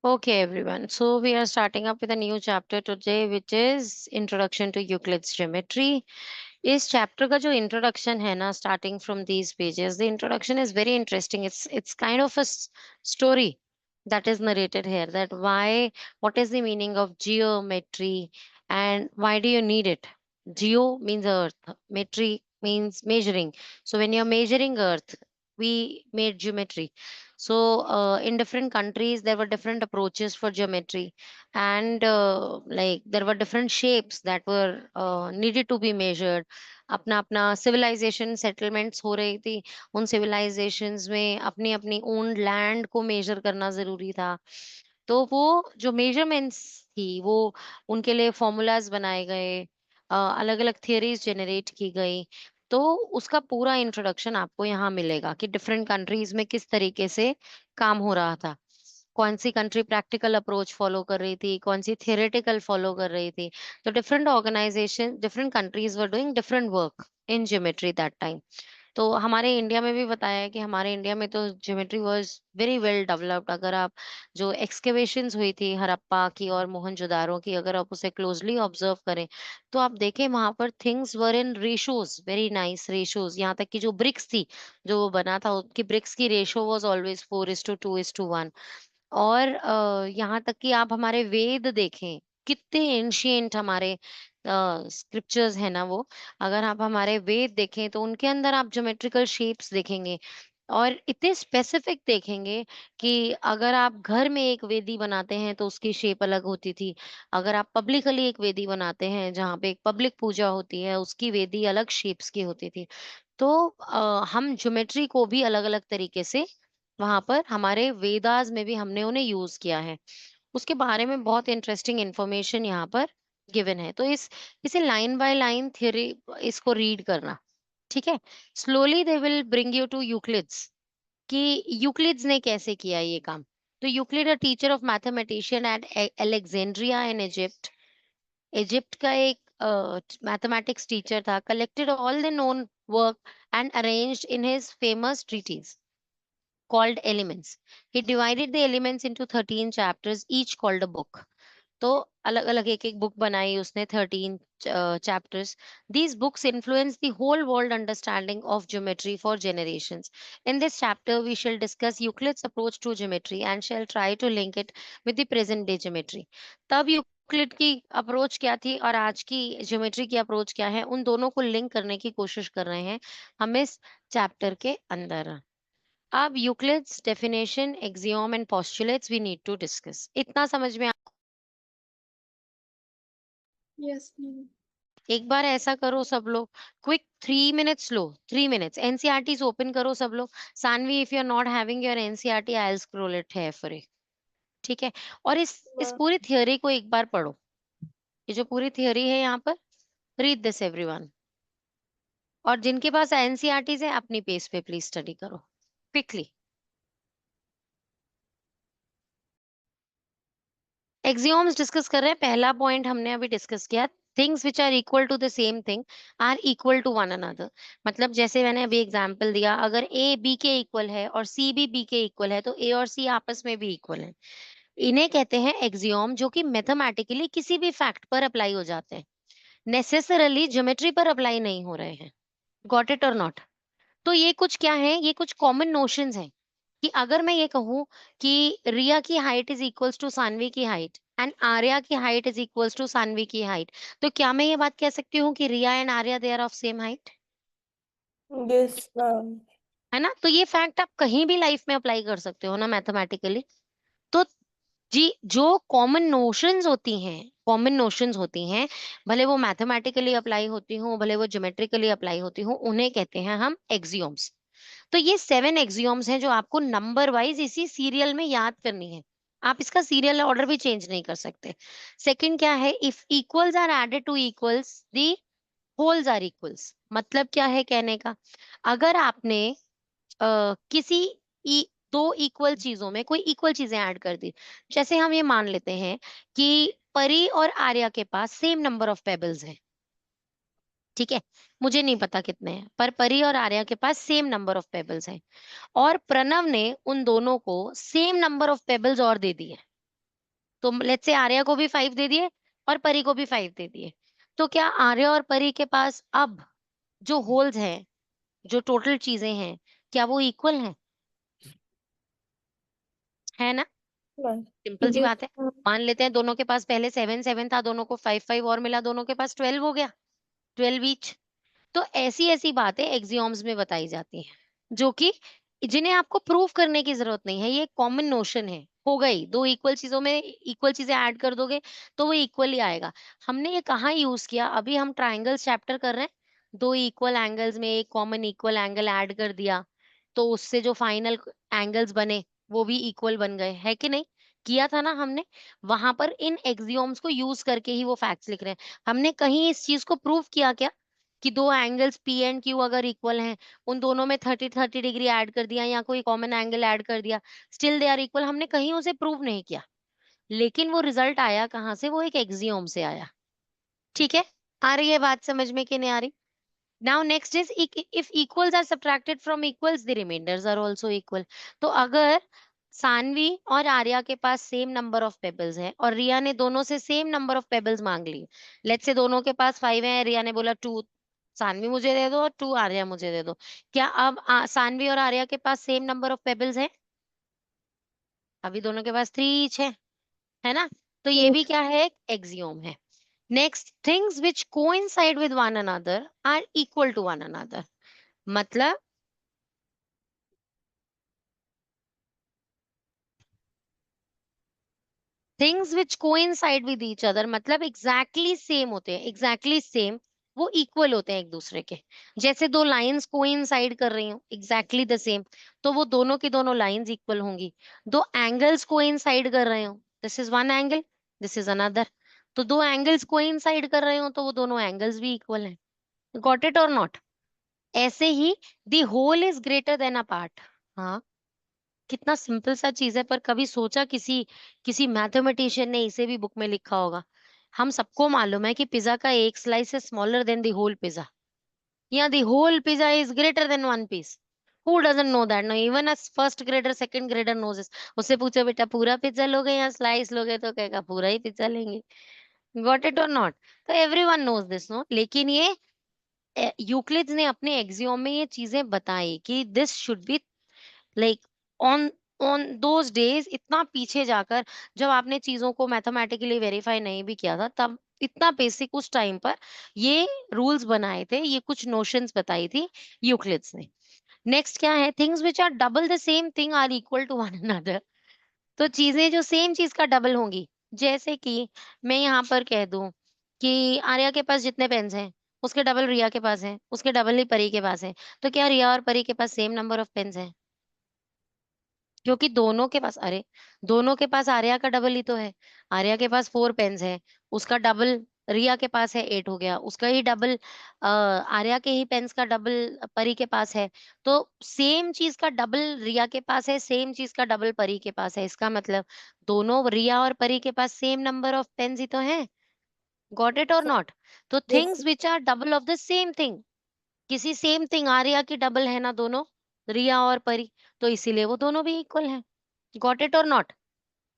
Okay, everyone. So we are starting up with a new chapter today, which is Introduction to Euclid's Geometry. इस chapter का जो introduction है ना, starting from these pages, the introduction is very interesting. It's kind of a story that is narrated here. That why, what is the meaning of geometry, and why do you need it? Geo means earth, metry means measuring. So when you're measuring earth, we made geometry. So, in different countries, there were different approaches for geometry, and like there were different shapes that were needed to be measured. अपना अपना civilization settlements हो रही थी, उन civilizations में अपनी अपनी owned land को measure करना जरूरी था। तो वो जो measurements थी, वो उनके लिए formulas बनाए गए, अलग अलग theories generate की गई। तो उसका पूरा इंट्रोडक्शन आपको यहाँ मिलेगा कि डिफरेंट कंट्रीज में किस तरीके से काम हो रहा था। कौन सी कंट्री प्रैक्टिकल अप्रोच फॉलो कर रही थी, कौन सी थियोरेटिकल फॉलो कर रही थी। तो different organization, different countries were doing different work in geometry that time. तो हमारे इंडिया में भी बताया है कि हमारे इंडिया में तो geometry was very well developed. अगर आप जो एक्सकेवेशंस हुई थी हड़प्पा की और मोहनजोदारो की, अगर आप उसे क्लोजली ऑब्जर्व करें, तो आप देखें वहां पर things were in ratios, very nice ratios. यहाँ तक कि जो ब्रिक्स थी, जो वो बना था, उनकी ब्रिक्स की रेशो वाज ऑलवेज 4:2:1। और यहाँ तक कि आप हमारे वेद देखें, कितने एंशिएंट हमारे स्क्रिप्चर्स है ना वो। अगर आप हमारे वेद देखें तो उनके अंदर आप ज्योमेट्रिकल शेप्स देखेंगे, और इतने स्पेसिफिक देखेंगे कि अगर आप घर में एक वेदी बनाते हैं तो उसकी शेप अलग होती थी। अगर आप पब्लिकली एक वेदी बनाते हैं जहाँ पे एक पब्लिक पूजा होती है, उसकी वेदी अलग शेप्स की होती थी। तो हम ज्योमेट्री को भी अलग अलग तरीके से वहां पर हमारे वेदास में भी हमने उन्हें यूज किया है। उसके बारे में बहुत इंटरेस्टिंग इंफॉर्मेशन यहाँ पर गिवन है। तो इसे लाइन बाय लाइन थ्योरी इसको रीड करना, ठीक है। Slowly they will bring you to Euclid's, कि यूक्लिड्स ने कैसे किया ये काम। तो Euclid a teacher of mathematician at Alexandria in Egypt. Egypt का एक मैथमेटिक्स टीचर था। Collected all the known work and arranged in his famous treatise called Elements. He divided the elements into 13 chapters, each called a book. तो अलग अलग एक एक book बनाई उसने, 13 chapters. These books influence the whole world understanding of geometry for generations. In this chapter we shall discuss Euclid's approach to geometry and shall try to link it with the present day geometry. तब Euclid की approach क्या थी और आज की geometry की approach क्या है, उन दोनों को लिंक करने की कोशिश कर रहे हैं हम इस चैप्टर के अंदर। अब Euclid's definition, axiom and postulates we need to discuss. इतना समझ में Yes, ma'am. एक बार ऐसा करो सब लोग, क्विक 3 मिनट्स लो, 3 मिनट्स एनसीईआरटी ओपन करो सब लोग। Sanvi, if you are not having your NCERT, I will scroll it here for you, ठीक है। और इस Ma'am. पूरी थियोरी को एक बार पढ़ो। ये जो पूरी थियोरी है यहाँ पर, रीड दिस एवरीवन। और जिनके पास एनसीईआरटी है अपनी पेस पे प्लीज स्टडी करो क्विकली। एक्सियोम्स डिस्कस कर रहे हैं। पहला पॉइंट हमने अभी डिस्कस किया, things which are equal to the same thing are equal to one another. मतलब जैसे मैंने अभी एग्जांपल दिया, अगर ए बी के इक्वल है और सी भी बी के इक्वल है, तो ए और सी आपस में भी इक्वल है। इन्हें कहते हैं एक्सियोम, जो कि मैथमेटिकली किसी भी फैक्ट पर अप्लाई हो जाते हैं, नेसेसरली ज्योमेट्री पर अप्लाई नहीं हो रहे हैं। गॉट इट और नॉट? तो ये कुछ क्या है, ये कुछ कॉमन नोशंस हैं कि अगर मैं ये कहूं कि रिया की height is equals to Sanvi की हाइट एंड आर्या की height is equals to Sanvi की हाइट, तो क्या मैं ये बात कह सकती हूँ कि Riya and Arya they are of same height? Yes, ma'am. है ना? तो ये फैक्ट आप कहीं भी लाइफ में अप्लाई कर सकते हो ना मैथमेटिकली। तो जी, जो कॉमन नोशंस होती हैं, भले वो मैथमेटिकली अप्लाई होती हो, भले वो ज्योमेट्रिकली अप्लाई होती हो, उन्हें कहते हैं हम एक्सियोम्स। तो ये 7 एक्सियोम्स हैं जो आपको नंबर वाइज इसी सीरियल में याद करनी है। आप इसका सीरियल ऑर्डर भी चेंज नहीं कर सकते। सेकंड क्या है, if equals are added to equals the wholes are equals. मतलब क्या है कहने का, अगर आपने किसी दो इक्वल चीजों में कोई इक्वल चीजें ऐड कर दी, जैसे हम ये मान लेते हैं कि परी और आर्या के पास सेम नंबर ऑफ पेबल्स हैं, ठीक है। मुझे नहीं पता कितने हैं, पर परी और आर्या के पास सेम नंबर ऑफ पेबल्स हैं, और प्रणव ने उन दोनों को सेम नंबर ऑफ पेबल्स और दे दिए। तो लेट्स से आर्या को भी 5 दे दिए और परी को भी 5 दे दिए, तो क्या आर्या और परी के पास अब जो होल्स हैं, जो टोटल चीजें हैं, क्या वो इक्वल हैं? है ना? Right. सिंपल सी Yes, बात है। ma'am. मान लेते हैं दोनों के पास पहले 7 7 था, दोनों को 5 5 और मिला, दोनों के पास 12 हो गया, 12 ईच। तो ऐसी ऐसी बातें एक्सियोम्स में बताई जाती हैं, जो कि जिन्हें आपको प्रूव करने की जरूरत नहीं है, ये कॉमन नोशन है। हो गई, दो इक्वल चीजों में इक्वल चीजें ऐड कर दोगे तो वो इक्वल ही आएगा। हमने ये कहाँ यूज किया? अभी हम ट्राइंगल्स चैप्टर कर रहे हैं, दो इक्वल एंगल्स में एक कॉमन इक्वल एंगल ऐड कर दिया, तो उससे जो फाइनल एंगल्स बने वो भी इक्वल बन गए, है कि नहीं? किया था ना हमने। वहां पर इन एक्सियोम्स को यूज करके ही वो फैक्ट्स लिख रहे हैं। हमने कहीं इस चीज को प्रूव किया क्या कि दो एंगल्स पी एंड क्यू अगर इक्वल हैं, उन दोनों में 30 डिग्री ऐड कर दिया या कोई कॉमन एंगल ऐड कर दिया, स्टिल दे आर इक्वल? हमने कहीं उसे प्रूव नहीं किया, लेकिन वो रिजल्ट आया कहाँ से? वो एक एक्सियोम से आया। ठीक है? आ रही है बात समझ में कि नहीं आ रही? Now next is, if equals are subtracted from equals the remainders are also equal. तो अगर सानवी और आर्या के पास सेम नंबर ऑफ पेबल्स है और रिया ने दोनों से सेम नंबर ऑफ पेबल्स मांग ली, लेट्स से दोनों के पास 5 है, रिया ने बोला 2, सानवी मुझे दे दो और 2 आर्या मुझे दे दो, क्या अब सानवी और आर्या के पास सेम नंबर ऑफ पेबल्स है? अभी दोनों के पास 3 ईच है ना? तो ये भी Yes. क्या है? एक्सियोम है। Next, things which coincide with one another are equal to one another. मतलब things which coincide with each other, मतलब एग्जैक्टली सेम होते हैं, एग्जैक्टली सेम, वो इक्वल होते हैं एक दूसरे के। जैसे दो लाइंस कोइंसाइड कर रही हो एग्जैक्टली द सेम, तो वो दोनों की दोनों लाइंस इक्वल होंगी। दो एंगल्स कोइंसाइड कर रहे हो, this is one angle, this is another, तो दो एंगल्स कोइंसाइड कर रहे हो तो वो दोनों एंगल्स भी इक्वल हैं। गॉट इट और नॉट? ऐसे ही the whole is greater than a part. हाँ, कितना सिंपल सा चीज है, पर कभी सोचा किसी किसी मैथमेटिशियन ने इसे भी बुक में लिखा होगा? हम सबको मालूम है कि पिज्जा का एक स्लाइस है smaller than the whole pizza, या the whole pizza is greater than one piece. Who doesn't know that? No, even a first grader second grader knows this. उससे पूछो बेटा पूरा पिज्जा लोगे या स्लाइस लोगे, तो कहेगा पूरा ही पिज्जा लेंगे। गॉट इट और नॉट? तो एवरीवन नोज दिस, नो? लेकिन ये यूक्लिड्स ने अपने एक्सियोम में ये चीजें बताई कि this should be like on on those days, इतना पीछे जाकर, जब आपने चीजों को मैथमेटिकली वेरीफाई नहीं भी किया था, तब इतना बेसिक उस टाइम पर ये रूल्स बनाए थे, ये कुछ नोशंस बताई थी यूक्लिड्स ने। नेक्स्ट क्या है? Things which are double the same thing are equal to one another. तो चीजें जो सेम चीज का डबल होंगी, जैसे कि मैं यहाँ पर कह दूं कि आर्या के पास जितने पेन्स हैं उसके डबल रिया के पास हैं, उसके डबल ही परी के पास है, तो क्या रिया और परी के पास सेम नंबर ऑफ पेन्स हैं? क्योंकि दोनों के पास, अरे दोनों के पास आर्या का डबल ही तो है। आर्या के पास 4 पेन्स है, उसका डबल रिया के पास है, 8 हो गया, उसका ही डबल आर्या के ही पेन्स का डबल परी के पास है। तो सेम चीज का डबल रिया के पास है, सेम चीज का डबल परी के पास है, इसका मतलब दोनों रिया और परी के पास सेम नंबर ऑफ पेन्स ही तो है। गॉट इट और नॉट? तो Yes. Things which are double of the same thing, किसी सेम थिंग, आर्या की डबल है ना दोनों, रिया और परी, तो इसीलिए वो दोनों भी इक्वल है। गॉट इट और नॉट?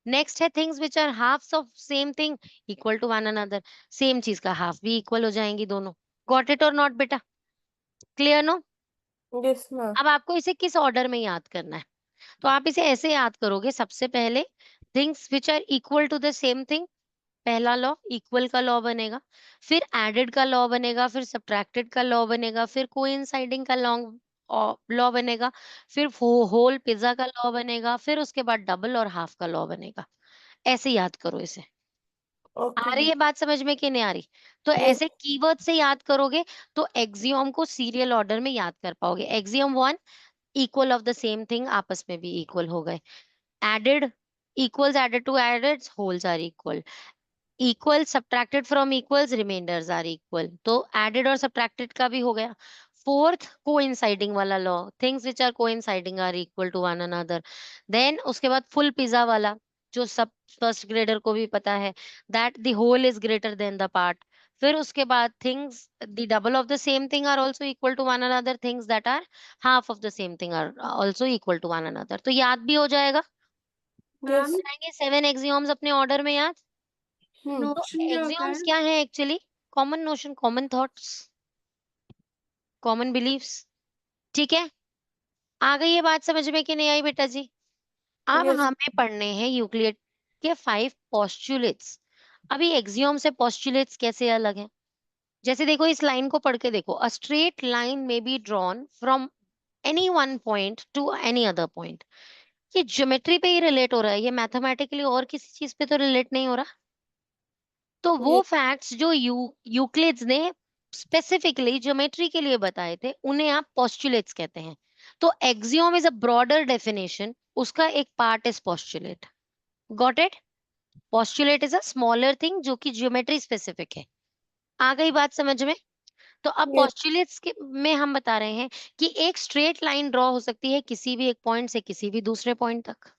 नेक्स्ट है things which are halves of same thing equal to one another, same चीज का हाफ भी इक्वल हो जाएंगी दोनों। गॉट इट और नॉट बेटा? Clear no? Yes, ma'am. अब आपको इसे किस ऑर्डर में याद करना है? तो आप इसे ऐसे याद करोगे, सबसे पहले things which are equal to the same thing, पहला लॉ इक्वल का लॉ बनेगा, फिर एडेड का लॉ बनेगा, फिर सब्ट्रैक्टेड का लॉ बनेगा, फिर कोइंसाइडिंग का लॉ बनेगा, फिर होल पिज्जा का लॉ बनेगा, फिर उसके बाद डबल और हाफ का लॉ बनेगा। ऐसे याद करो इसे। Okay, आ रही ma'am. है बात समझ में कि नहीं आ रही? तो Yes. ऐसे कीवर्ड से याद करोगे तो एक्सियोम को सीरियल ऑर्डर में याद कर पाओगे। Axiom 1, equal of the same thing आपस में भी इक्वल हो गए। Added, equals added to added, wholes are equal. Equal subtracted from equals, remainders are equal, तो एडेड और सब्ट्रैक्टेड का भी हो गया। फोर्थ, कोइंसाइडिंग वाला law, things which are coinciding are equal to one another. Then उसके बाद फुल पिज्जा वाला, जो सब फर्स्ट ग्रेडर को भी पता है, that the whole is greater than the part. फिर उसके बाद things the double of the same thing are also equal to one another, things that are half of the same thing are also equal to one another. तो याद भी हो जाएगा। Yes. आएंगे 7 एक्सियोम्स अपने ऑर्डर में याद। तो Notion क्या होता एक्सियोम्स है? क्या है actually? Common notion, common thoughts, common beliefs. ठीक है, आ गई ये बात समझ में कि नहीं आई बेटा जी? अब Yes. हमें पढ़ने हैं यूक्लिड के 5 पोस्टुलेट्स। अभी एक्सियोम से पोस्टुलेट्स कैसे अलग हैं? जैसे देखो इस लाइन को पढ़ के देखो, अ स्ट्रेट लाइन में be drawn from any one point two any other point. ये ज्योमेट्री पे ही रिलेट हो रहा है, ये मैथमेटिकली और किसी चीज पे तो रिलेट नहीं हो रहा। तो वो Yes. फैक्ट्स जो यूक्लिड्स ने स्पेसिफिकली ज्योमेट्री के लिए बताए थे, उन्हें आप पोस्टुलेट्स कहते हैं। तो axiom is a broader definition, उसका एक part is postulate. Got it? Postulate is a smaller thing जो कि ज्योमेट्री स्पेसिफिक है। आ गई बात समझ में? तो अब Yes. पोस्टुलेट्स के में हम बता रहे हैं कि एक स्ट्रेट लाइन ड्रॉ हो सकती है किसी भी एक पॉइंट से किसी भी दूसरे पॉइंट तक।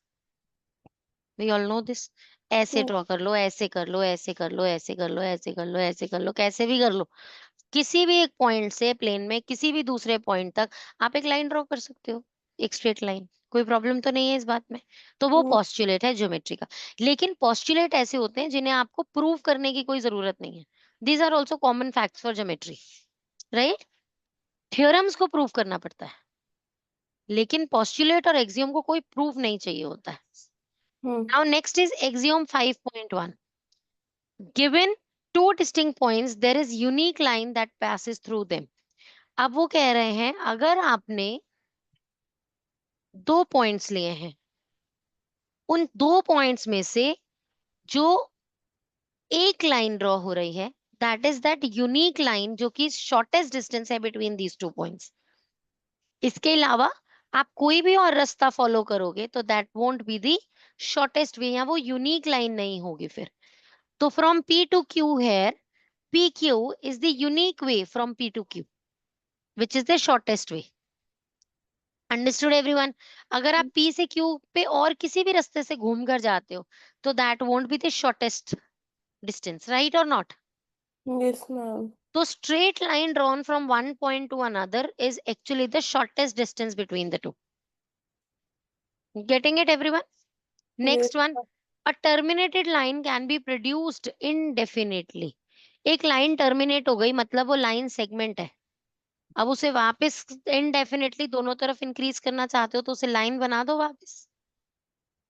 We all know this. ऐसे Hmm. ड्रॉ कर लो, ऐसे कर लो, ऐसे कर लो, ऐसे कर लो, ऐसे कर लो, ऐसे कर लो, कैसे भी कर लो, किसी भी एक पॉइंट से प्लेन में किसी भी दूसरे पॉइंट तक आप एक लाइन ड्रॉ कर सकते हो, एक स्ट्रेट लाइन। कोई प्रॉब्लम तो नहीं है इस बात में। तो वो Hmm. पोस्टुलेट है ज्योमेट्री का। लेकिन पोस्टुलेट ऐसे होते हैं जिन्हें आपको प्रूव करने की कोई जरूरत नहीं है। These are also common facts for geometry, right? Theorems को प्रूव करना पड़ता है, लेकिन पोस्टुलेट और एक्सियम को कोई प्रूफ नहीं चाहिए होता है। Hmm. Now next is axiom 5.1। Given two distinct points there is unique line that passes through them. अब वो कह रहे हैं अगर आपने 2 पॉइंट्स लिए हैं, उन 2 पॉइंट्स में से जो एक लाइन ड्रॉ हो रही है, that is that unique line जो कि शॉर्टेस्ट डिस्टेंस है बिटवीन दीज 2 पॉइंट्स। इसके अलावा आप कोई भी और रास्ता फॉलो करोगे तो that won't be the shortest way, या वो यूनिक लाइन नहीं होगी फिर। तो from P to Q here, PQ is the unique way from P to Q, which is the shortest way. Understood everyone? अगर आप P से Q पे और किसी भी रास्ते से घूम कर जाते हो तो that won't be the shortest distance, right और नॉट? Yes, ma'am. तो straight line drawn from one point two another is actually the shortest distance between the two. Getting it everyone? Yes. Next one, a terminated line can be produced indefinitely। एक line terminate हो गई मतलब वो line segment है। अब उसे वापस indefinitely दोनों तरफ इंक्रीज करना चाहते हो तो उसे लाइन बना दो वापस।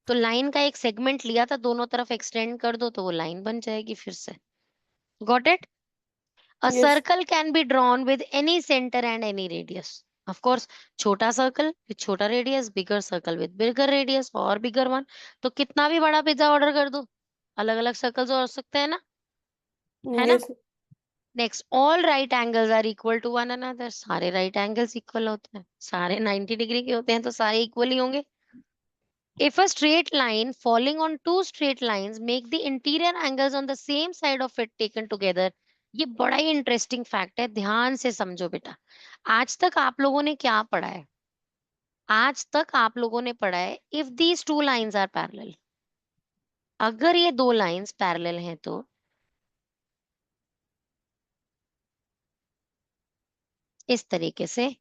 तो लाइन का एक सेगमेंट लिया था, दोनों तरफ एक्सटेंड कर दो तो वो लाइन बन जाएगी फिर से। Got it? A Yes. Circle can be drawn with any centre and any radius. Of course, छोटा सर्कल विद छोटा radius, bigger circle with bigger radius और बिगर वन। तो कितना भी बड़ा पिज्जा ऑर्डर कर दो, अलग अलग सर्कल्स हो सकते हैं ना, है ना? Yes. Next, all right angles are equal to one another. सारे राइट एंगल्स इक्वल होते हैं, सारे 90 डिग्री के होते हैं तो सारे इक्वल ही होंगे। If a straight line falling on two straight lines make the interior angles on the same side of it taken together। ये बड़ा ही इंटरेस्टिंग फैक्ट है, ध्यान से समझो बेटा। आज तक आप लोगों ने क्या पढ़ा है? आज तक आप लोगों ने पढ़ा है if these two lines are parallel. अगर ये दो लाइंस पैरेलल हैं तो इस तरीके से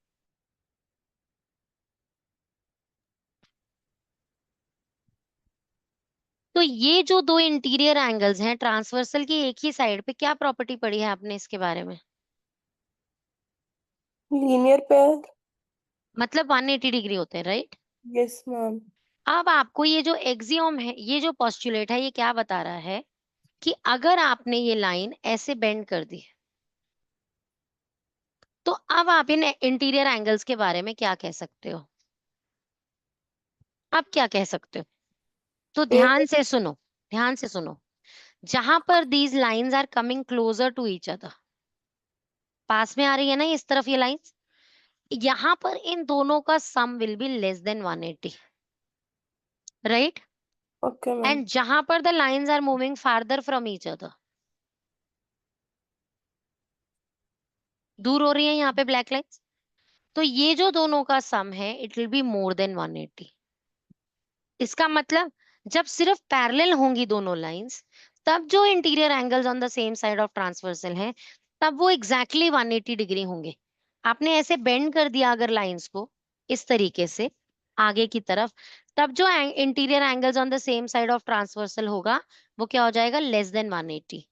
तो ये जो दो इंटीरियर एंगल्स हैं ट्रांसवर्सल की एक ही साइड पे, क्या प्रॉपर्टी पढ़ी है आपने इसके बारे में? Linear pair. मतलब 180 डिग्री होते हैं, राइट? Yes, ma'am. अब आपको ये जो एक्सियोम है, ये जो पोस्टुलेट है, ये क्या बता रहा है कि अगर आपने ये लाइन ऐसे बेंड कर दी तो अब आप इन इंटीरियर एंगल्स के बारे में क्या कह सकते हो? अब क्या कह सकते हो? तो Parallel. ध्यान से सुनो, ध्यान से सुनो। जहां पर these lines are coming closer to each other, पास में आ रही है ना इस तरफ ये लाइंस, यहां पर इन दोनों का sum will be less than 180, right? Okay, ma'am. And जहां पर the lines are moving farther from each other, दूर हो रही है यहाँ पे ब्लैक लाइंस, तो ये जो दोनों का सम है it will be more than 180। इसका मतलब जब सिर्फ पैरेलल होंगी दोनों लाइंस, तब जो interior angles on the same side of transversal हैं, तब वो एग्जैक्टली 180 डिग्री होंगे। आपने ऐसे बेंड कर दिया अगर लाइंस को इस तरीके से आगे की तरफ, तब जो interior angles on the same side of transversal होगा वो क्या हो जाएगा, लेस देन 180।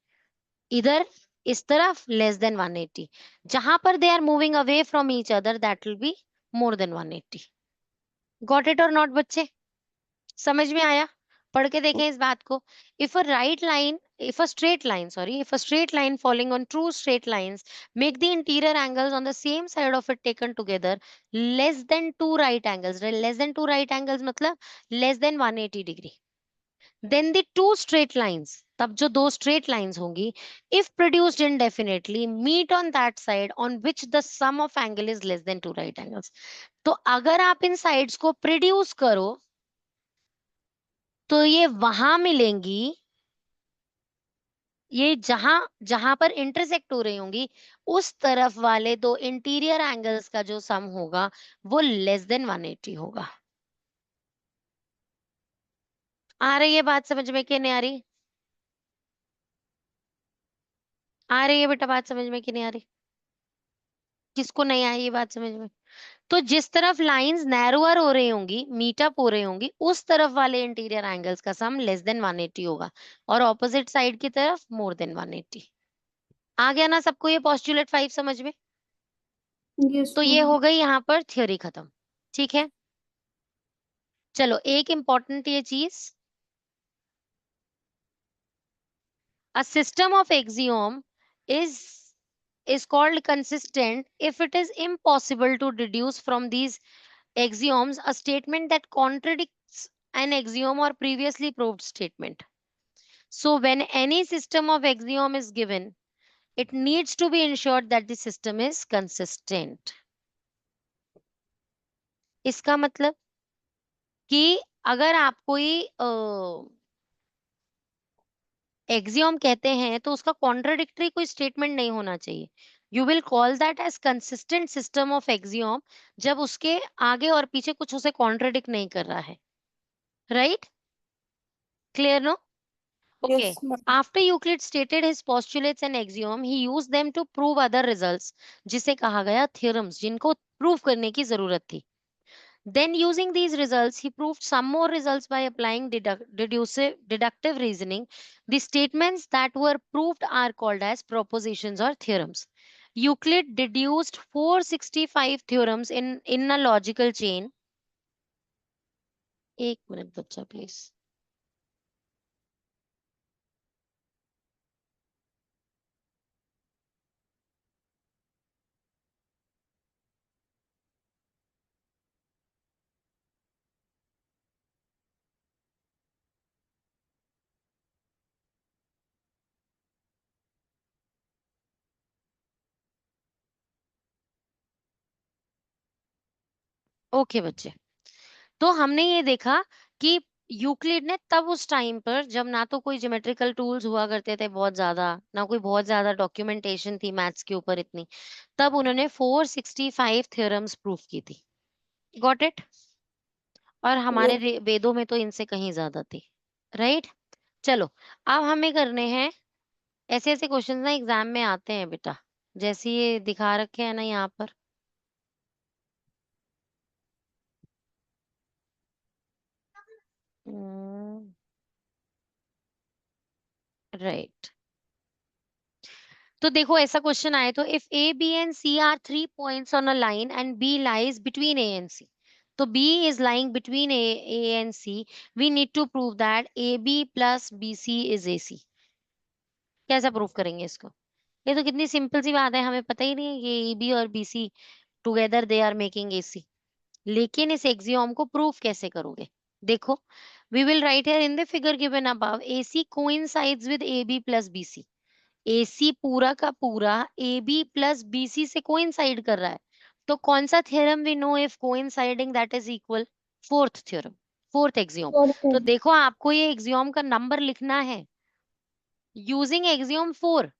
इधर इस तरफ लेस देन 180, जहां पर they are moving away from each other that will be more than 180। Got it और नॉट बच्चे? समझ में आया? पढ़ के देखें इस बात को। If a right line, if a straight line, sorry, if a straight line falling on true straight lines make the interior angles on the same side of it taken together less than two right angles, less than two right angles मतलब less than 180 degree, then the two straight lines, तब जो दो straight lines होंगी, if produced indefinitely meet on that side on which the sum of angle is less than two right angles। तो अगर आप इन sides को produce करो तो ये वहां मिलेंगी, ये जहां जहां पर इंटरसेक्ट हो रही होंगी उस तरफ वाले दो इंटीरियर एंगल्स का जो सम होगा वो लेस देन 180 होगा। आ रही है बात समझ में कि नहीं आ रही? आ रही है बेटा बात समझ में कि नहीं आ रही? किसको नहीं आई ये बात समझ में? तो जिस तरफ लाइंस नैरोअर हो रही होंगी, मीट अप हो रही होंगी, उस तरफ वाले इंटीरियर एंगल्स का सम लेस देन 180 होगा और ऑपोजिट साइड की तरफ मोर देन 180। आ गया ना सबको ये पोस्टुलेट 5 समझ में? Yes, तो ये ma'am. हो गई यहाँ पर थ्योरी खत्म। ठीक है, चलो एक इंपॉर्टेंट ये चीज, a system of axiom is is called consistent if it is impossible to deduce from these axioms a statement that contradicts an axiom or previously proved statement। So when any system of axiom is given, it needs to be ensured that the system is consistent। इसका मतलब कि अगर आप कोई axiom कहते हैं तो उसका कॉन्ट्राडिक्टरी कोई स्टेटमेंट नहीं होना चाहिए। You will call that as consistent system of axiom जब उसके आगे और पीछे कुछ उसे कॉन्ट्राडिक्ट नहीं कर रहा है। Right? Clear no? Okay. Yes, ma'am. After Euclid stated his postulates and axiom he used them to prove other results, जिसे कहा गया थ्योरम्स, जिनको प्रूव करने की जरूरत थी। Then, using these results, he proved some more results by applying deductive reasoning. The statements that were proved are called as propositions or theorems. Euclid deduced 465 theorems in a logical chain. एक minute बच्चा please. Okay बच्चे, तो हमने ये देखा कि Euclid ने तब उस टाइम पर, जब ना तो कोई ज्योमेट्रिकल टूल्स हुआ करते थे बहुत ज्यादा, ना कोई बहुत ज्यादा डॉक्यूमेंटेशन थी मैथ्स के ऊपर इतनी, तब उन्होंने 465 थ्योरम्स प्रूफ की थी। Got it? और हमारे Yes. वेदों में तो इनसे कहीं ज्यादा थी। राइट? चलो, अब हमें करने हैं ऐसे ऐसे क्वेश्चन ना एग्जाम में आते हैं बेटा, जैसे ये दिखा रखे हैं ना यहाँ पर। राइट, तो देखो ऐसा क्वेश्चन आए तो if A B and C are 3 points on a line and B lies between A and C, तो B is lying between A and C, we need to prove that A B plus B C is A C. कैसे prove करेंगे इसको? ये तो कितनी simple सी बात है, हमें पता ही नहीं है ये ए बी और B C together they are making A C. लेकिन इस एक्सियोम को प्रूफ कैसे करोगे? देखो, we will write here in the figure given above A C coincides with A B plus B C. AC पूरा का पूरा AB प्लस BC से कोइंसाइड कर रहा है, तो कौन सा theorem we know if coinciding that is equal? Fourth theorem, fourth axiom. तो Fourth. देखो आपको ये एक्सियोम का नंबर लिखना है। Using axiom 4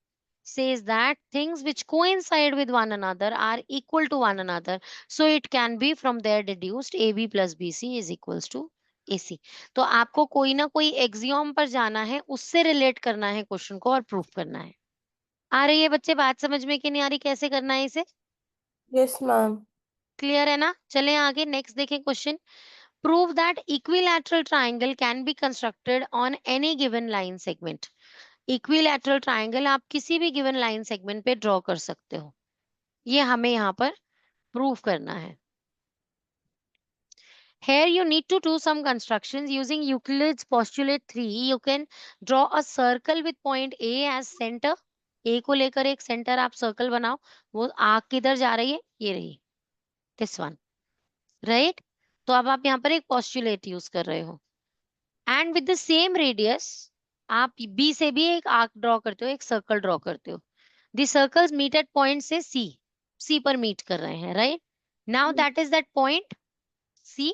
says that things which coincide with one another are equal to one another, so it can be from there deduced AB plus BC is equals to AC। तो आपको कोई ना कोई axiom पर जाना है, उससे रिलेट करना है क्वेश्चन को और प्रूफ करना है। आ रही है बच्चे बात समझ में कि नहीं आ रही? कैसे करना है इसे? Yes, ma'am. क्लियर है ना? चलें आगे, नेक्स्ट देखें question. Prove that equilateral triangle can be constructed on any given line segment. Equilateral triangle आप किसी भी given line segment पे draw कर सकते हो. ये हमें यहाँ पर prove करना है. Here you need to do some constructions using Euclid's postulate 3. You can draw a circle with point A as center. A को लेकर एक center आप circle बनाओ. वो आग किधर जा रही है? ये रही. This one. Right? तो अब आप यहाँ पर एक postulate use कर रहे हो. And with the same radius, आप B से भी एक arc draw करते हो, एक circle draw करते हो. The circles meet at point से C. C पर meet कर रहे हैं, right? Now that is that point C.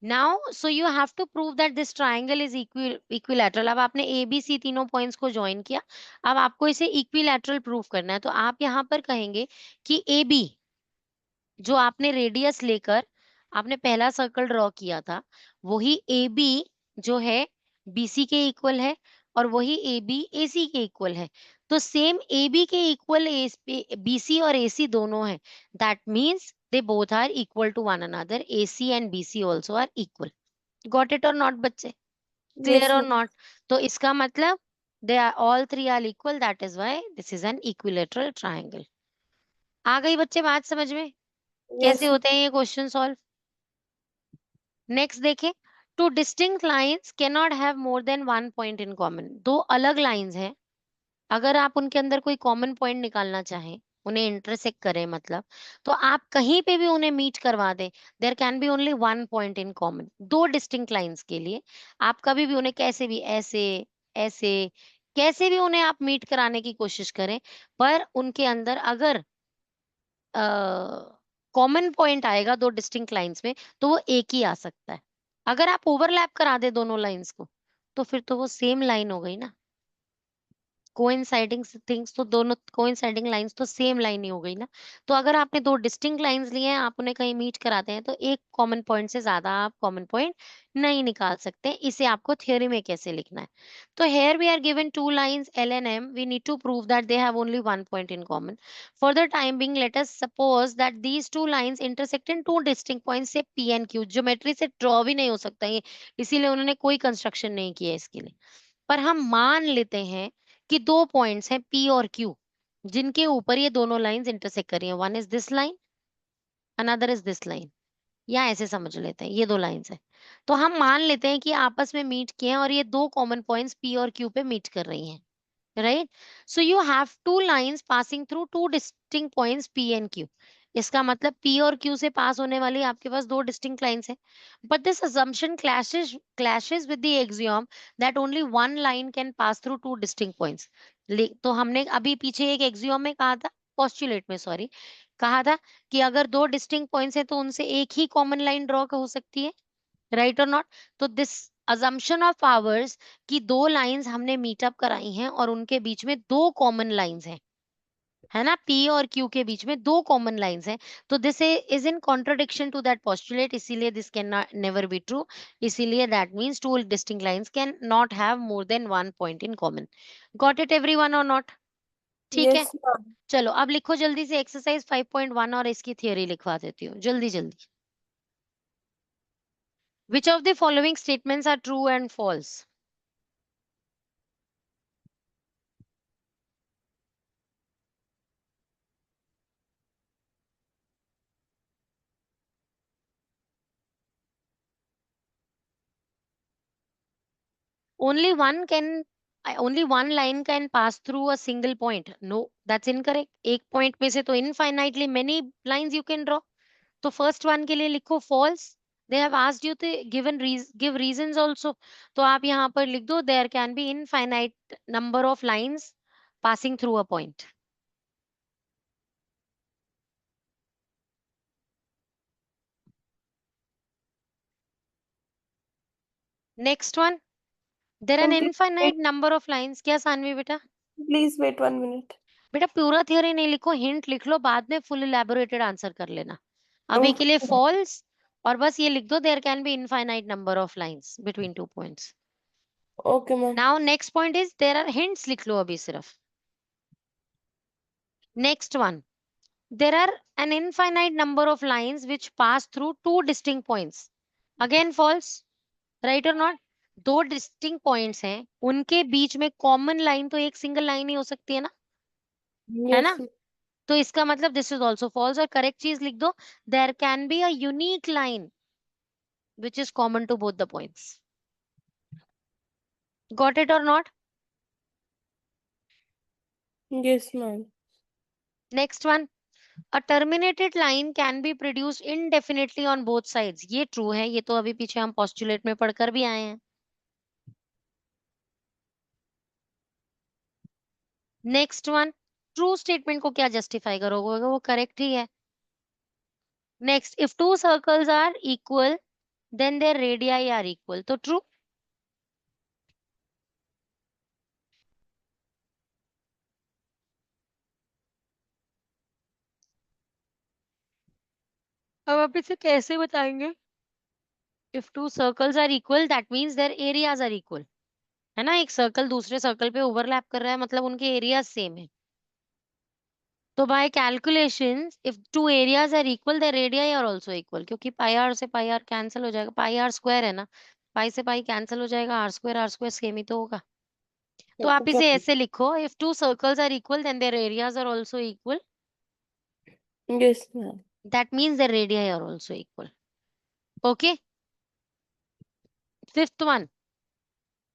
Now, so you have to prove that this triangle is equilateral. अब आपने A, B, C तीनों points को join किया. अब आपको इसे equilateral prove करना है. तो आप यहाँ पर कहेंगे कि AB जो आपने रेडियस लेकर आपने पहला सर्कल ड्रॉ किया था, वही AB जो है BC के इक्वल है और वही AB AC के इक्वल है. तो सेम AB के इक्वल BC और AC दोनों है. That means they both are equal to one another. AC and BC also are equal. Got it or not, बच्चे? Clear Yes, or ma'am. not? तो इसका मतलब they are all three are equal. That is why this is an equilateral triangle. आ गई बच्चे बात समझ में? कैसे Yes, होते हैं ये क्वेश्चन सॉल्व? नेक्स्ट देखें. To distinct lines can not have more than one point in common. दो अलग लाइंस हैं, अगर आप उनके अंदर कोई कॉमन पॉइंट निकालना चाहें, उन्हें इंटरसेक्ट करें मतलब, तो आप कहीं पे भी उन्हें मीट करवा दें, there can be only one point in common. दो डिस्टिंक्ट लाइंस के लिए आप कभी भी उन्हें कैसे भी ऐसे ऐसे कैसे भी उन्हें आप मीट कराने की कोशिश करें, पर उनके अंदर अगर कॉमन पॉइंट आएगा दो डिस्टिंक्ट लाइंस में, तो वो एक ही आ सकता है. अगर आप ओवरलैप करा दे दोनों लाइंस को, तो फिर तो वो सेम लाइन हो गई ना. कोइंसाइडिंग थिंग्स तो दोनों कोइंसाइडिंग लाइंस तो सेम लाइन ही हो गई ना. तो अगर आपने दो डिस्टिंक्ट लाइंस लिए हैं, आप उन्हें कहीं मीट कराते हैं, तो एक कॉमन पॉइंट से ज्यादा आप कॉमन पॉइंट नहीं निकाल सकते. इसे आपको थ्योरी में कैसे लिखना है? तो here we are given two lines L and M. We need to prove that they have only one point in common. For the time being let us suppose that these two lines intersect in two distinct points say P and Q. Geometry से draw भी नहीं हो सकता ये, इसीलिए उन्होंने कोई construction नहीं किया इसके लिए. पर हम मान लेते हैं कि दो पॉइंट्स हैं P और Q, जिनके ऊपर ये दोनों लाइंस इंटरसेक्ट कर रही हैं. One is this line, another is this line. या ऐसे समझ लेते हैं ये दो लाइंस हैं. तो हम मान लेते हैं कि आपस में मीट किए हैं और ये दो कॉमन पॉइंट्स P और Q पे मीट कर रही हैं. Right? So you have two lines passing through two distinct points P and Q. इसका मतलब P और Q से पास होने वाली आपके पास दो डिस्टिंक्ट लाइंस हैं. But this assumption clashes with the axiom that only one line can pass through two distinct points. तो हमने अभी पीछे एक एग्जियोम में कहा था, पोस्टुलेट में सॉरी, कहा था कि अगर दो डिस्टिंक्ट पॉइंट्स हैं तो उनसे एक ही कॉमन लाइन ड्रॉ हो सकती है. राइट और नॉट? तो दिस assumption ऑफ आवर्स कि दो लाइंस हमने मीटअप कराई हैं और उनके बीच में दो कॉमन लाइंस हैं, है ना? P और Q के बीच में दो कॉमन लाइंस हैं. तो this is in contradiction to that postulate. इसीलिए this can never be true. इसीलिए that means two distinct lines can not have more than one point in common. Got it everyone और not? ठीक है. yes, ma'am. चलो अब लिखो जल्दी से एक्सरसाइज 5.1 और इसकी थियोरी लिखवा देती हूँ जल्दी जल्दी. Which of the following statements are true and false? Only one line can pass through a single point. No, that's incorrect. एक point में से तो infinitely many lines you can draw. तो first one के लिए लिखो false. They have asked you to give reasons also. तो आप यहाँ पर लिख दो there can be infinite number of lines passing through a point. Next one. There are an Ma'am, infinite number of lines. क्या सानवी बेटा? please wait 1 minute. बेटा पूरा थ्योरी नहीं लिखो, हिंट लिख लो, बाद में फुल इलेबोरेटेड आंसर कर लेना. अभी के लिए Okay, फॉल्स और बस ये लिख दो there can be infinite number of lines between two points. okay, ma'am. Now next point is there are hints. लिख लो अभी सिर्फ. Next one. There are an infinite number of lines which pass through two distinct points. Again false, right और not? दो distinct points हैं, उनके बीच में common line तो एक सिंगल लाइन ही हो सकती है ना, है Yes, ना? तो इसका मतलब दिस इज ऑल्सो फॉल्स, और करेक्ट चीज लिख दो, there can be a unique line which is common to both the points. Got it और not? yes, ma'am. Next one, a terminated line can be produced indefinitely on both sides। ये true है, ये तो अभी पीछे हम postulate में पढ़कर भी आए हैं। नेक्स्ट वन, ट्रू स्टेटमेंट को क्या जस्टिफाई करोगे, वो करेक्ट ही है। Next, if two circles are equal then their radii are equal, तो ट्रू। अब आप इसे कैसे बताएंगे? If two circles are equal that means their areas are equal, है ना? एक सर्कल दूसरे सर्कल पे ओवरलैप कर रहा है, मतलब उनके एरियाज सेम है। तो by calculations if two areas are equal the radii are also equal, क्योंकि पाई आर से पाई आर कैंसिल हो जाएगा, पाई आर स्क्वायर है ना, पाई से पाई कैंसिल हो जाएगा, आर स्क्वायर सेम ही तो होगा। तो आप Okay, इसे ma'am. ऐसे लिखो, if two circles are equal then their areas are also equal, Yes, ma'am. That means the radii are also equal. Okay, fifth one,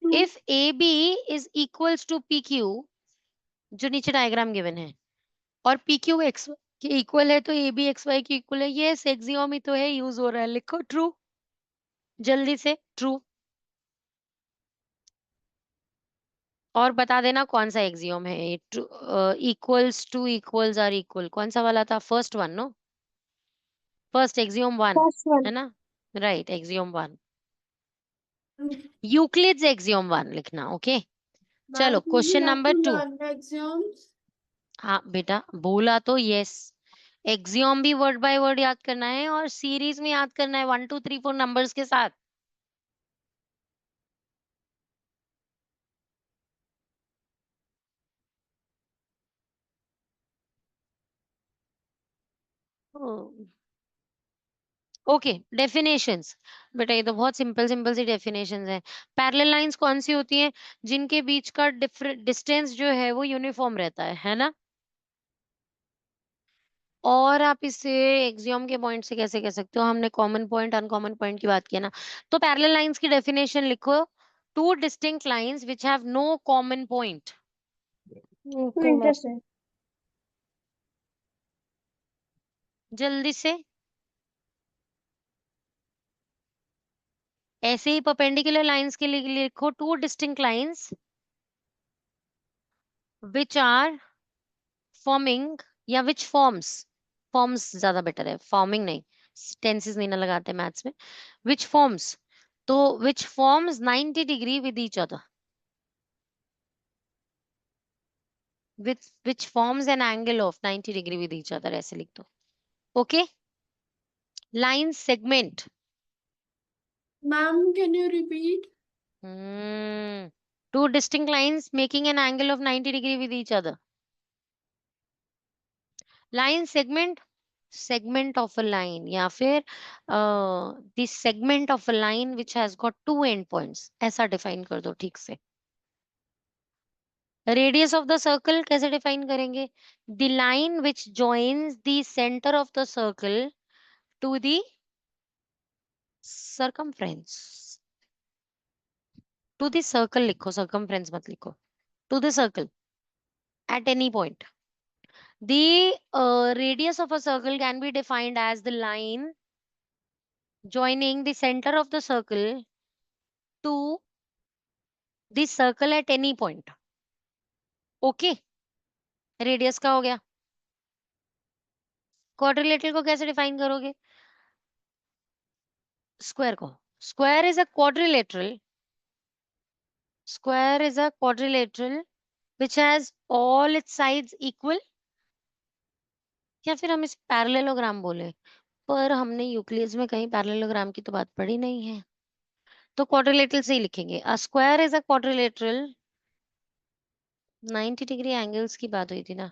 if A B is equals to P Q, जो नीचे diagram given है, और P Q X के equal है, तो A B X Y के equal है, ये एक्सियोम ही तो है, यूज हो रहा है, लिखो ट्रू, जल्दी से ट्रू। और बता देना कौन सा एक्सियोम है, equals to equals are equal, कौन सा वाला था? First one, no? First axiom one, First है one. ना? Right, axiom one, Euclid's axiom one लिखना। ओके, चलो Ma'am, we question have number to two. learn the exams. हाँ बेटा, बोला तो यस, एक्सियोम भी वर्ड बाय वर्ड याद करना है, और सीरीज में याद करना है, 1 2 3 4 नंबर्स के साथ। Okay, definitions. बेटा ये तो बहुत सिंपल सिंपल सी डेफिनेशंस है। पैरेलल लाइंस कौन सी होती हैं? जिनके बीच का डिस्टेंस जो है वो यूनिफॉर्म रहता है ना? और आप इसे एक्सियोम के पॉइंट से कैसे कह सकते हो? हमने कॉमन पॉइंट अनकॉमन पॉइंट की बात की है ना। तो पैरेलल लाइंस की डेफिनेशन लिखो, two distinct lines which have no common point. Okay, ma'am. जल्दी से, ऐसे ही परपेंडिकुलर लाइंस के लिए लिखो, two distinct lines which are forming, या विच फॉर्म्स, फॉर्म्स ज्यादा बेटर है, फॉर्मिंग नहीं, टेंसेस नहीं ना लगाते मैथ्स में, विच फॉर्म्स, तो which forms 90 degree with each other, which forms an angle of 90 degree with each other, ऐसे लिख दो। Okay, line segment, Ma'am, can you repeat? Two distinct lines making an angle of 90 degree with each other. Line segment, segment of a line, या फिर the segment of a line which has got two end points, ऐसा define कर दो ठीक से। Radius of the circle कैसे define करेंगे? The line which joins the centre of the circle to the circumference, to the circle लिखो, circumference मत लिखो, to the circle at any point। The radius of a circle can be defined as the line joining the center of the circle to the circle at any point। Okay, radius का हो गया। Quadrilateral को कैसे define करोगे? Square को, square is a quadrilateral, square is a quadrilateral which has all it's sides equal, या फिर हम इसे पैरेललोग्राम बोले, पर हमने यूक्लिड्स में कहीं पैरेललोग्राम की तो बात पढ़ी नहीं है, तो क्वाड्रिलेटरल से ही लिखेंगे। A square is a quadrilateral, 90 degree angles की बात हुई थी ना,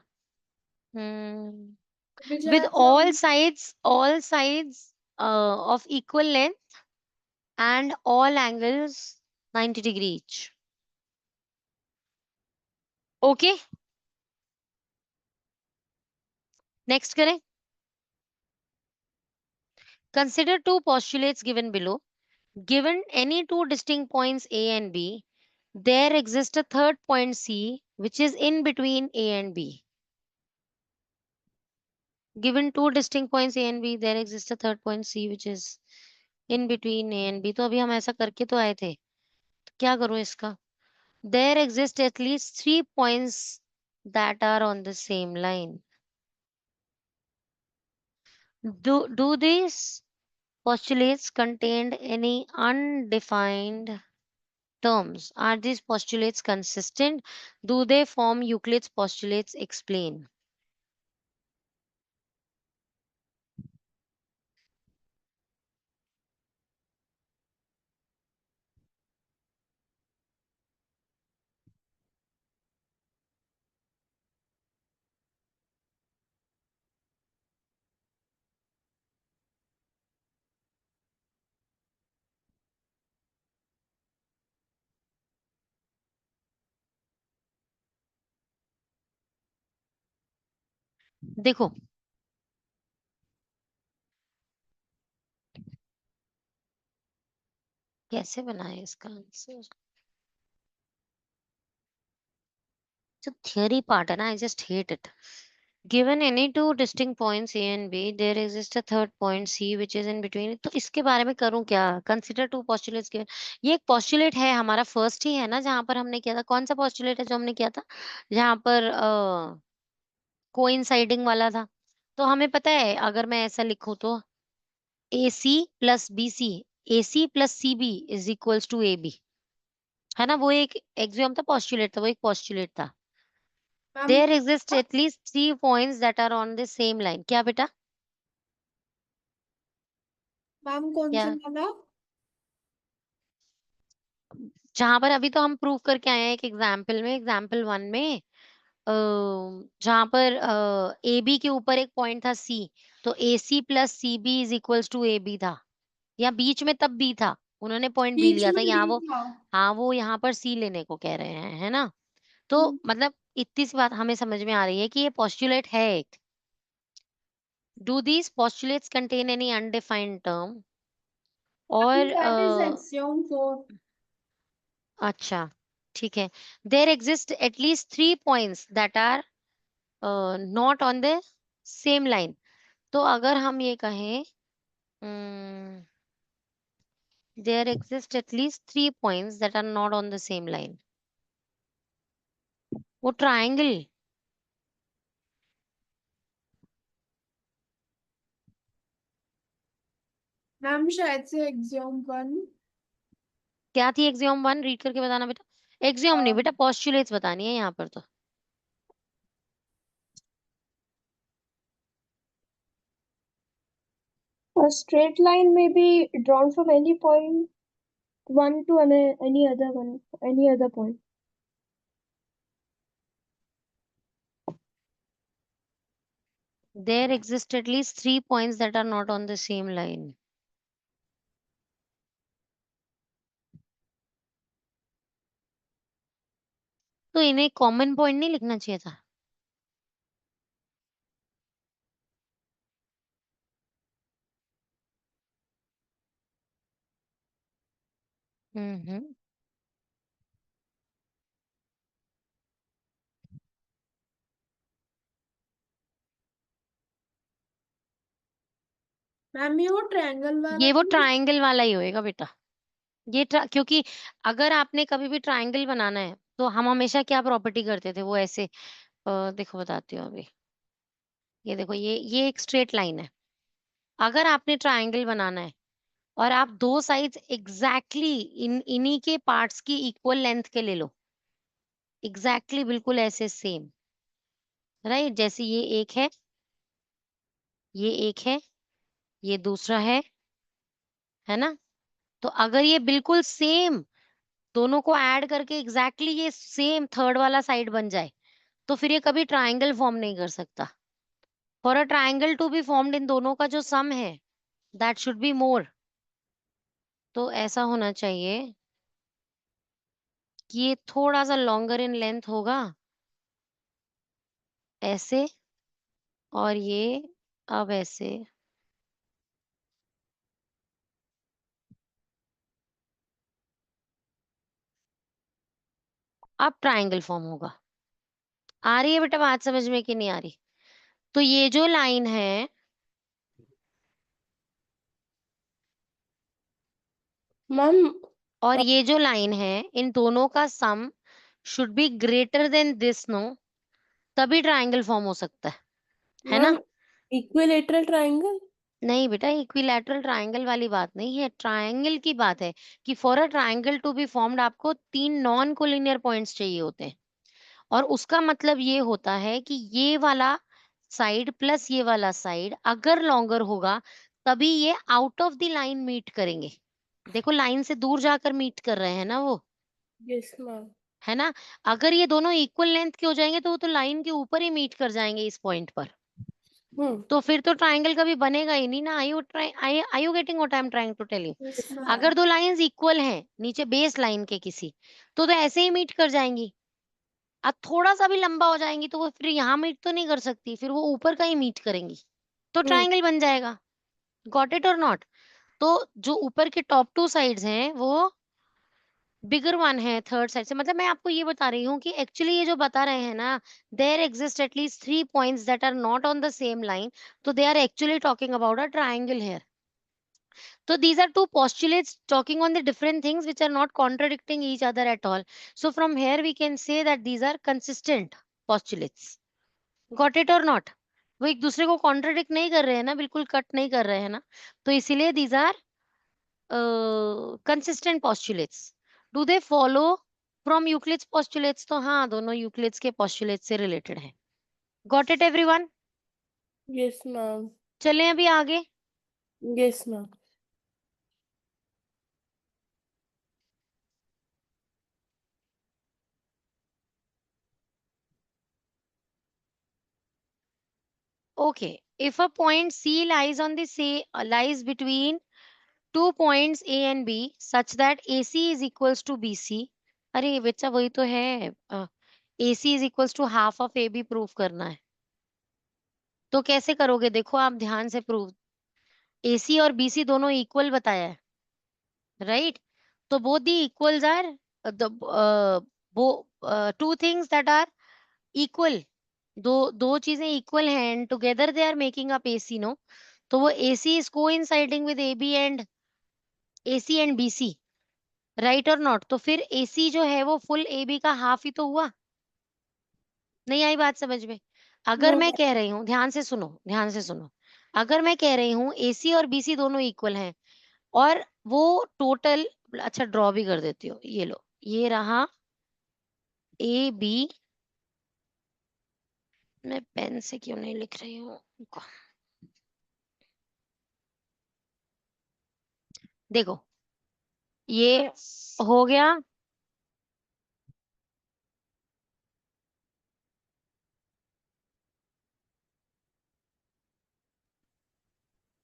Which with has some. all sides of equal length and all angles 90 degree each. Okay, next करें. Consider two postulates given below. Given any two distinct points A and B, there exists a third point C which is in between A and B. Given two distinct points A and B, there exists a third point C which is in between A and B. तो अभी हम ऐसा करके तो आए थे. क्या करूं इसका? There exist at least 3 points that are on the same line. Do these postulates contain any undefined terms? Are these postulates consistent? Do they form Euclid's postulates? Explain. देखो, कैसे बनाए इसका आंसर? जो theory part है ना, I just hate it. Given any two distinct points A and B, there exists a third point C which is in between. तो इसके बारे में करूं क्या? Consider two postulates given. ये एक postulate है हमारा first ही है ना, जहां पर हमने किया था. कौन सा postulate है जो हमने किया था? जहां पर coinciding वाला था. तो हमें पता है, अगर मैं ऐसा लिखूं तो AC plus BC, AC plus CB is equals to AB. है ना, वो एक एग्जाम था, postulate था, वो एक postulate था. Ma'am There exist at least 3 points that are on the same line. क्या बेटा? मैम कौन सा क्या? वाला? जहां पर अभी तो हम प्रूव करके आए हैं एक एग्जाम्पल में, एग्जाम्पल 1 में, जहां पर ए बी के ऊपर एक पॉइंट था सी, तो A C plus C B is equals to A B था. या बीच में तब बी था, उन्होंने पॉइंट बी बीच लिया था, में यहाँ डी वो, था। हाँ वो यहाँ पर सी लेने को कह रहे हैं, है ना. तो हम्म, मतलब इतनी सी बात हमें समझ में आ रही है कि ये पोस्टुलेट है एक. Do these postulates contain any undefined term? Ma'am और दैट इज एक्सियोम 4। अच्छा, ठीक है. There exist at least 3 points that are not on the same line. तो अगर हम ये कहें, there exist at least 3 points that are not on the same line. वो ट्राइंगल मैम शायद से एक्सियोम 1। क्या थी? एक्सियोम 1 रीड करके बताना बेटा. एक्सियोम नहीं बेटा, पोस्टुलेट्स बतानी है यहाँ पर तो. A straight line may be drawn from any point one to any other one, any other point. There exist at least 3 points that are not on the same line. तो इन्हें common point नहीं लिखना चाहिए था? हम्म. Ma'am ये वो triangle वाला ये वो है। ट्राइंगल वाला ही होएगा बेटा. क्योंकि अगर आपने कभी भी ट्राइंगल बनाना है तो हम हमेशा क्या प्रॉपर्टी करते थे, वो ऐसे, देखो बताती हूँ अभी. ये देखो, ये एक स्ट्रेट लाइन है. अगर आपने ट्राइंगल बनाना है और आप दो साइड्स एग्जैक्टली इन्हीं के पार्ट्स की इक्वल लेंथ के ले लो, एग्जैक्टली बिल्कुल ऐसे सेम, राइट. जैसे ये एक है, ये एक है, ये दूसरा है ना. तो अगर ये बिल्कुल सेम, दोनों को ऐड करके एग्जैक्टली ये सेम थर्ड वाला साइड बन जाए, तो फिर ये कभी ट्राइंगल फॉर्म नहीं कर सकता. For a triangle to be formed, इन दोनों का जो सम है दैट शुड बी मोर. तो ऐसा होना चाहिए कि ये थोड़ा सा लॉन्गर इन लेंथ होगा ऐसे, और ये अब ऐसे। अब ट्रायंगल फॉर्म होगा। आ रही है बेटा बात समझ में कि नहीं आ रही? तो ये जो लाइन है, मैम और ये जो लाइन है, इन दोनों का sum should be greater than this, no, तभी ट्रायंगल फॉर्म हो सकता है ना? Ma'am equilateral triangle? नहीं बेटा, इक्विलैटरल ट्रायंगल वाली बात नहीं है, ट्रायंगल की बात है कि for a triangle to be formed आपको 3 नॉन कोलिनियर पॉइंट्स चाहिए होते हैं। और उसका मतलब ये होता है कि ये वाला साइड प्लस ये वाला साइड अगर लॉन्गर होगा, तभी ये out of the line meet करेंगे। देखो लाइन से दूर जाकर मीट कर रहे हैं ना वो, यस मैम। है ना? अगर ये दोनों इक्वल लेंथ के हो जाएंगे तो वो तो लाइन के ऊपर ही मीट कर जाएंगे इस पॉइंट पर। तो फिर तो ट्रायंगल कभी बनेगा ही नहीं ना। I you getting what I am trying to tell you? Yes, ma'am. अगर दो लाइंस इक्वल हैं नीचे बेस लाइन के किसी, तो ऐसे ही मीट कर जाएंगी। अब थोड़ा सा भी लंबा हो जाएंगी तो वो फिर यहाँ मीट तो नहीं कर सकती, फिर वो ऊपर का ही मीट करेंगी, तो ट्रायंगल बन जाएगा। गॉट इट और नॉट? तो जो ऊपर के टॉप 2 साइड्स हैं वो बिगर वन है थर्ड साइड से। मतलब मैं आपको ये बता रही हूँ कि एक्चुअली ये जो बता रहे हैं ना, there exist at least 3 points that are not on the same line, तो they are actually talking about a triangle here. So these are two postulates talking on the different things which are not contradicting each other at all. So from here we can say that these are consistent postulates. Got it or not? वो एक दूसरे को contradict नहीं कर रहे हैं ना, बिल्कुल कट नहीं कर रहे हैं ना, तो इसीलिए these are consistent postulates. Do they follow from Euclid's postulates? तो हाँ, दोनों यूक्लिड्स के postulates से related है. Got it everyone? Yes ma'am. चलें अभी आगे. Yes ma'am. Okay, if a point C lies on the lies between 2 points A and B such that AC is equals to BC. अरे बच्चा वही तो है, AC is equals to half of AB prove करना है. तो कैसे करोगे? देखो आप ध्यान से प्रूव. AC और BC दोनों इक्वल बताया है, राइट? तो both the equals are the two things that are equal. दो चीजें इक्वल हैं and together they are making up AC, no? तो वो AC is coinciding with AB and AC and BC, right और not? तो फिर AC जो है वो फुल AB का हाफ ही तो हुआ. नहीं आई बात समझ में? अगर मैं कह रही हूँ, ध्यान से सुनो, ध्यान से सुनो, अगर मैं कह रही हूँ AC और BC दोनों इक्वल हैं और वो टोटल, अच्छा ड्रॉ भी कर देती हूँ, ये लो, ये रहा AB. मैं पेन से क्यों नहीं लिख रही हूँ? देखो ये हो गया.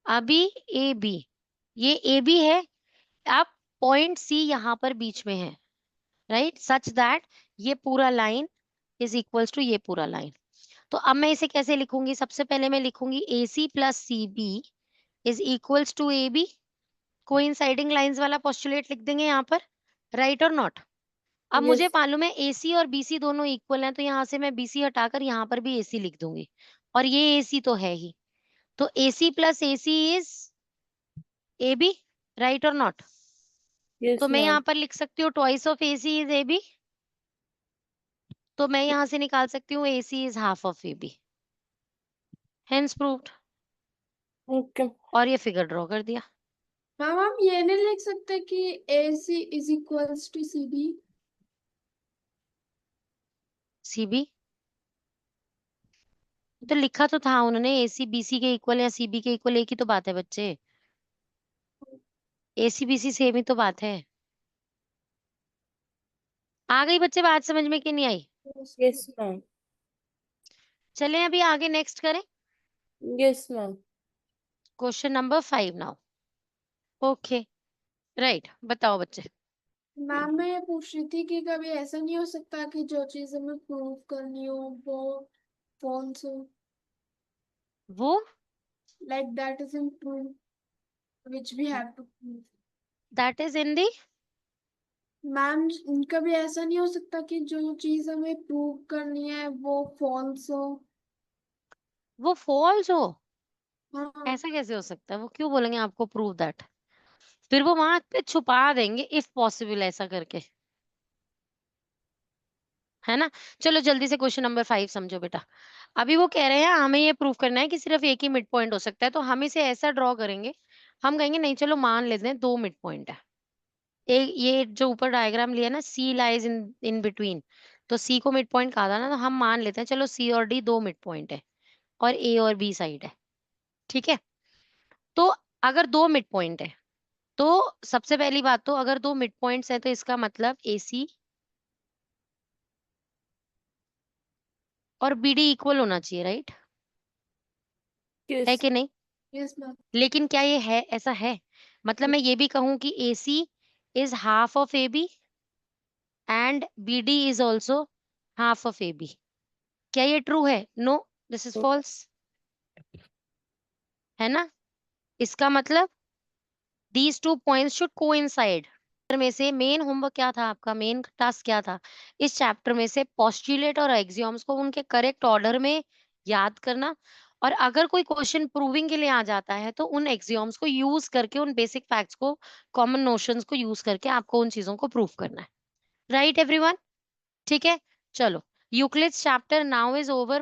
अभी AB, ये AB है. अब पॉइंट C यहाँ पर बीच में है, राइट? सच दैट ये पूरा लाइन इज इक्वल्स टू ये पूरा लाइन. तो अब मैं इसे कैसे लिखूंगी? सबसे पहले मैं लिखूंगी AC plus CB is equals to AB. Coinciding lines वाला पोस्टुलेट लिख देंगे यहाँ पर, राइट और नॉट? अब मुझे यस। मालूम है AC और BC दोनों इक्वल हैं, तो यहाँ से मैं BC हटाकर यहाँ पर भी AC लिख दूंगी, और ये AC तो है ही. तो AC plus AC is AB, right और नॉट? यस तो मैं मैम। यहाँ पर लिख सकती हूँ twice of AC is AB. तो मैं यहाँ से निकाल सकती हूँ AC is half of AB. Hence proved. Okay. और ये फिगर ड्रॉ कर दिया. मैम हम ये नहीं लिख सकते कि AC is equals to CB? CB तो लिखा तो था उन्होंने, AC BC के इक्वल या CB के इक्वल, एक ही तो बात है बच्चे. AC BC सेम ही तो बात है. आ गई बच्चे बात समझ में कि नहीं आई? Yes ma'am. चलें अभी आगे नेक्स्ट करें. Yes ma'am. Question number 5 now. Okay, right, बताओ बच्चे। मैम मैं ये पूछ रही थी कि कभी ऐसा नहीं हो सकता कि जो चीज हमें प्रूव करनी हो वो फॉल्स हो, वो like that is in true which we have to prove. That is in the ma'am कभी ऐसा नहीं हो सकता कि जो चीज हमें प्रूव करनी है वो फॉल्स हो। वो फॉल्स हो, हाँ ऐसा कैसे हो सकता है? वो क्यों बोलेंगे आपको प्रूव दैट? फिर वो वहां पे छुपा देंगे इफ पॉसिबल ऐसा करके, है ना? चलो जल्दी से क्वेश्चन नंबर 5 समझो बेटा। अभी वो कह रहे हैं हमें ये प्रूव करना है कि सिर्फ एक ही मिड पॉइंट हो सकता है, तो हम इसे ऐसा ड्रॉ करेंगे, हम कहेंगे नहीं चलो मान लेते हैं 2 मिड पॉइंट है। एक ये जो ऊपर डायग्राम लिया ना, सी लाइज इन इन बिटवीन, तो सी को मिड पॉइंट कहा था ना, तो हम मान लेते हैं चलो सी और डी 2 मिड पॉइंट है और ए और बी साइड है, ठीक है? तो अगर 2 मिड पॉइंट है, तो सबसे पहली बात तो अगर 2 मिड पॉइंट्स है तो इसका मतलब एसी और बीडी इक्वल होना चाहिए, राइट? है यस कि नहीं? यस मैम लेकिन क्या ये है, ऐसा है? मतलब मैं ये भी कहूं कि AC is half of AB and BD is also half of AB, क्या ये ट्रू है? नो, दिस इज फॉल्स, है ना? इसका मतलब these two points should coincide. में से मेन होमवर्क क्या था आपका, मेन टास्क क्या था इस चैप्टर में से? पोस्टुलेट और एक्सियोम्स को उनके करेक्ट ऑर्डर में याद करना, और अगर कोई क्वेश्चन प्रूविंग के लिए आ जाता है तो उन एक्सियोम्स को यूज करके, उन बेसिक फैक्ट्स को, कॉमन नोशंस को यूज करके आपको उन चीजों को प्रूव करना है। Right everyone? ठीक है, चलो Euclid's chapter now is over.